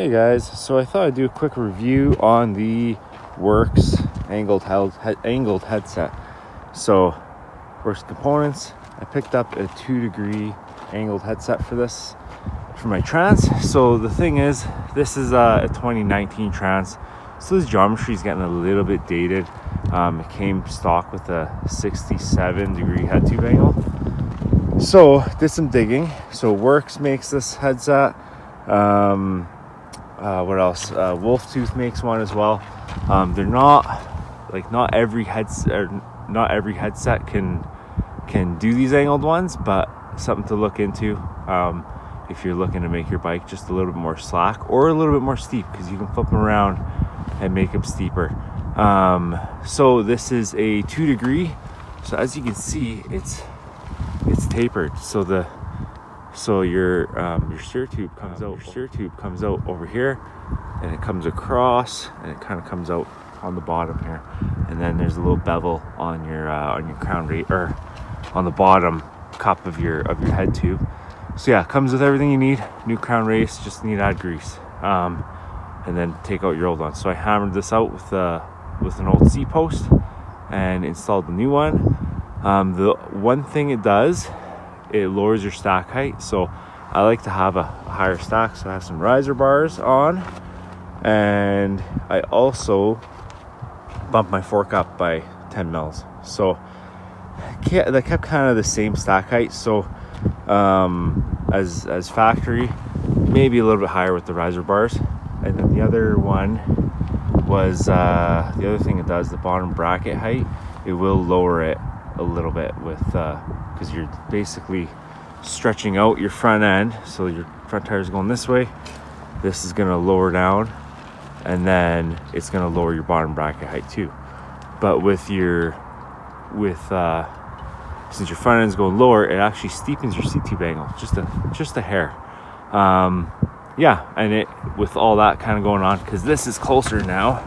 Hey guys, so I thought I'd do a quick review on the Works angled headset. So, Works components, I picked up a 2-degree angled headset for this, for my Trance. So the thing is, this is a 2019 Trance, so this geometry is getting a little bit dated. It came stock with a 67-degree head tube angle. So did some digging. So Works makes this headset. What else? Wolftooth makes one as well. They're not every headset can do these angled ones, but something to look into if you're looking to make your bike just a little bit more slack or a little bit more steep, because you can flip them around and make them steeper. So this is a 2-degree. So as you can see, it's tapered. So your steer tube comes out. Your steer tube comes out over here, and it comes across, and it kind of comes out on the bottom here. And then there's a little bevel on your crown rate, or on the bottom cup of your head tube. So yeah, it comes with everything you need. New crown race, just need to add grease, and then take out your old one. So I hammered this out with an old C post and installed the new one. The one thing it does, it lowers your stack height. So I like to have a higher stack, so I have some riser bars on, and I also bumped my fork up by 10 mils. So they kept kind of the same stack height. So as factory, maybe a little bit higher with the riser bars. And then the other one was the other thing it does, the bottom bracket height, it will lower it a little bit with because you're basically stretching out your front end. So your front tire is going this way, this is going to lower down, and then it's going to lower your bottom bracket height too. But since your front end is going lower, it actually steepens your seat tube angle just a hair. Yeah, and it, with all that kind of going on, because this is closer now,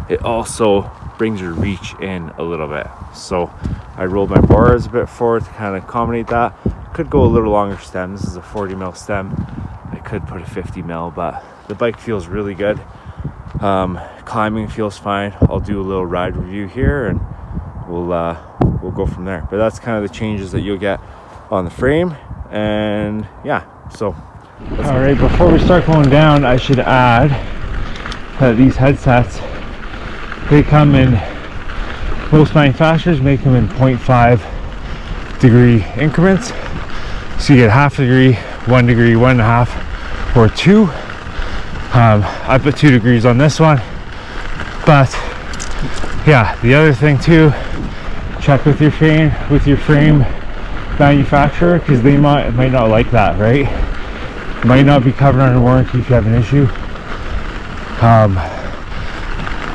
it also brings your reach in a little bit. So I rolled my bars a bit forward to kind of accommodate that. Could go a little longer stem. This is a 40 mil stem. I could put a 50 mil, but the bike feels really good. Climbing feels fine. I'll do a little ride review here, and we'll go from there. But that's kind of the changes that you'll get on the frame. And yeah, so all right, before we start going down, I should add that these headsets, they come in, most manufacturers make them in 0.5 degree increments. So you get half a degree, 1 degree, 1.5, or 2. I put 2 degrees on this one. But yeah, the other thing too, check with your frame manufacturer, because they might not like that, right? Might not be covered under warranty if you have an issue.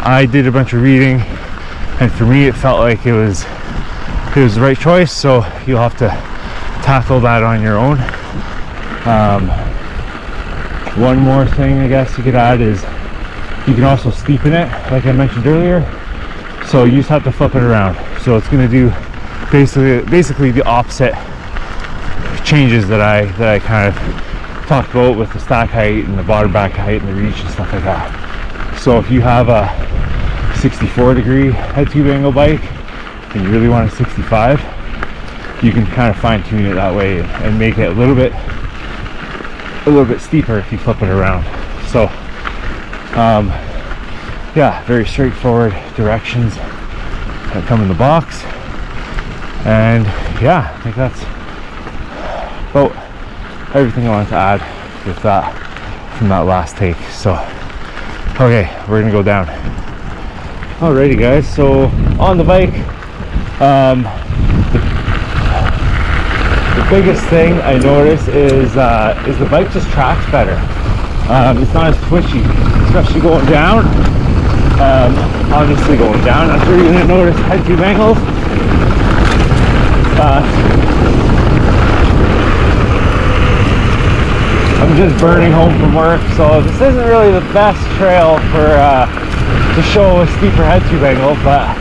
I did a bunch of reading, and for me it felt like it was the right choice, so you'll have to tackle that on your own. One more thing I guess you could add is you can also steepen it, like I mentioned earlier. So you just have to flip it around. So it's going to do basically the opposite changes that I kind of talked about with the stack height and the bottom bracket height and the reach and stuff like that. So if you have a 64-degree head tube angle bike and you really want a 65, you can kind of fine tune it that way and make it a little bit steeper if you flip it around. So yeah, very straightforward directions that come in the box. And yeah, I think that's about everything I wanted to add with that from that last take. So okay, we're gonna go down. Alrighty guys, so on the bike, the biggest thing I noticed is the bike just tracks better. It's not as twitchy, especially going down. Obviously going down, I'm sure you're gonna notice head tube angles. I'm just burning home from work, so this isn't really the best trail to show a steeper head tube angle, but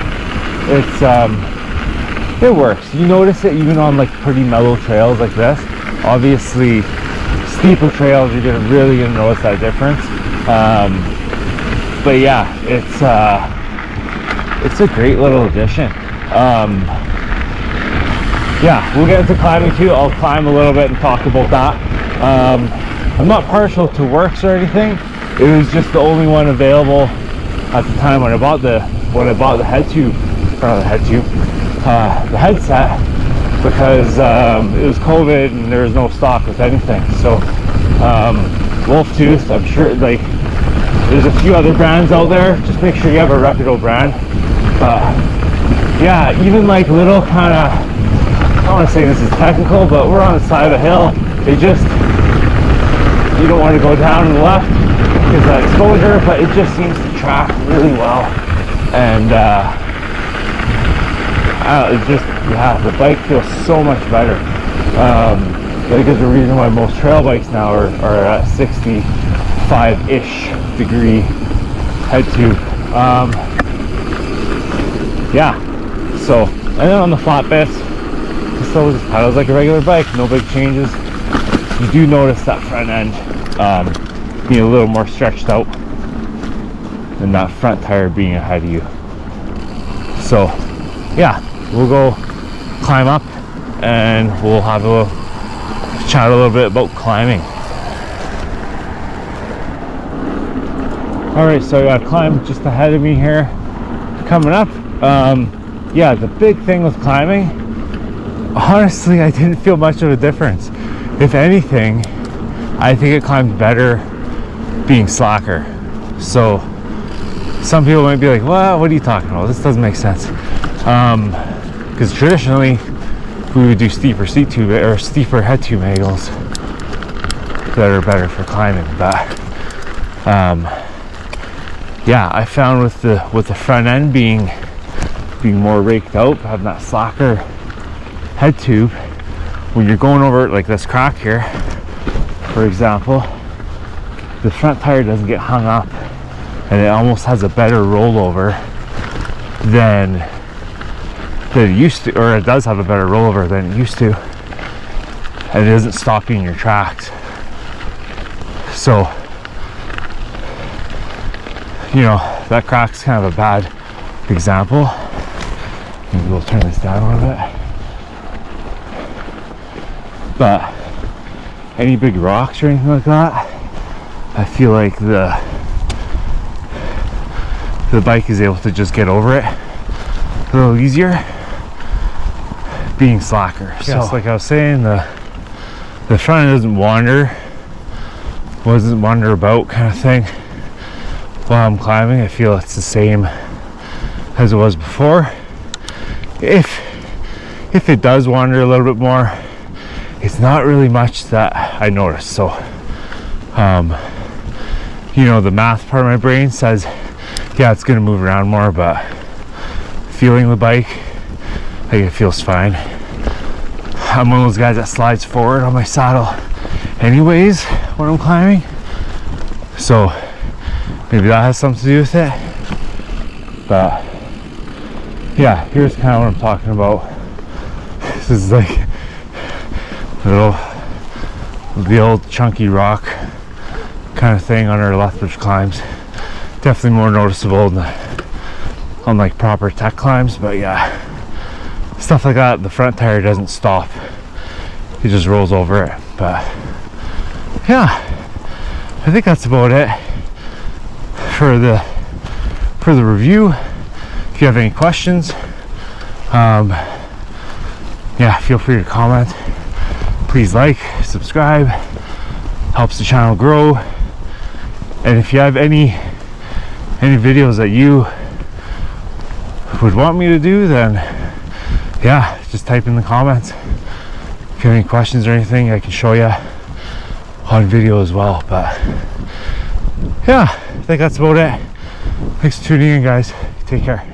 it works. You notice it even on like pretty mellow trails like this. Obviously steeper trails, you're really gonna notice that difference. But yeah, it's a great little addition. Yeah, we'll get into climbing too. I'll climb a little bit and talk about that. I'm not partial to Works or anything. It was just the only one available at the time when I bought the head tube, or the headset, because it was COVID and there was no stock with anything. So Wolftooth, I'm sure, like, there's a few other brands out there. Just make sure you have a reputable brand. Yeah, even like little kind of, I don't want to say this is technical, but we're on the side of a hill. It just, you don't want to go down to the left because of exposure, but it just seems to track really well. And it just, yeah, the bike feels so much better. I think there's a reason why most trail bikes now are at 65-ish degree head tube. Yeah, so, and then on the flat bits, so just pedals like a regular bike, no big changes. You do notice that front end being a little more stretched out and that front tire being ahead of you. So yeah, we'll go climb up and we'll have a chat a little bit about climbing. All right, so I got climb just ahead of me here coming up. Yeah, the big thing with climbing, honestly, I didn't feel much of a difference. If anything, I think it climbed better being slacker. So some people might be like, well, what are you talking about? This doesn't make sense. Because traditionally we would do steeper seat tube or steeper head tube angles that are better for climbing. But yeah, I found with the front end being more raked out, having that slacker head tube, when you're going over like this crack here, for example, the front tire doesn't get hung up and it almost has a better rollover than it used to, or it does have a better rollover than it used to, and it doesn't stop you in your tracks. So, you know, that crack's kind of a bad example. Maybe we'll turn this down a little bit. But any big rocks or anything like that, I feel like the bike is able to just get over it a little easier being slacker. So yes, like I was saying, the front end doesn't wander about kind of thing while I'm climbing. I feel it's the same as it was before. If it does wander a little bit more, it's not really much that I notice. So you know, the math part of my brain says, yeah, it's gonna move around more, but feeling the bike, like, it feels fine. I'm one of those guys that slides forward on my saddle anyways when I'm climbing, so maybe that has something to do with it. But yeah, here's kind of what I'm talking about. This is like the old chunky rock kind of thing on our Lethbridge climbs. Definitely more noticeable on like proper tech climbs, but yeah, stuff like that, the front tire doesn't stop, it just rolls over it. But yeah, I think that's about it for the review. If you have any questions, yeah, feel free to comment. Please like, subscribe, helps the channel grow. And if you have any videos that you would want me to do, then yeah, just type in the comments. If you have any questions or anything, I can show you on video as well. But yeah, I think that's about it. Thanks for tuning in, guys. Take care.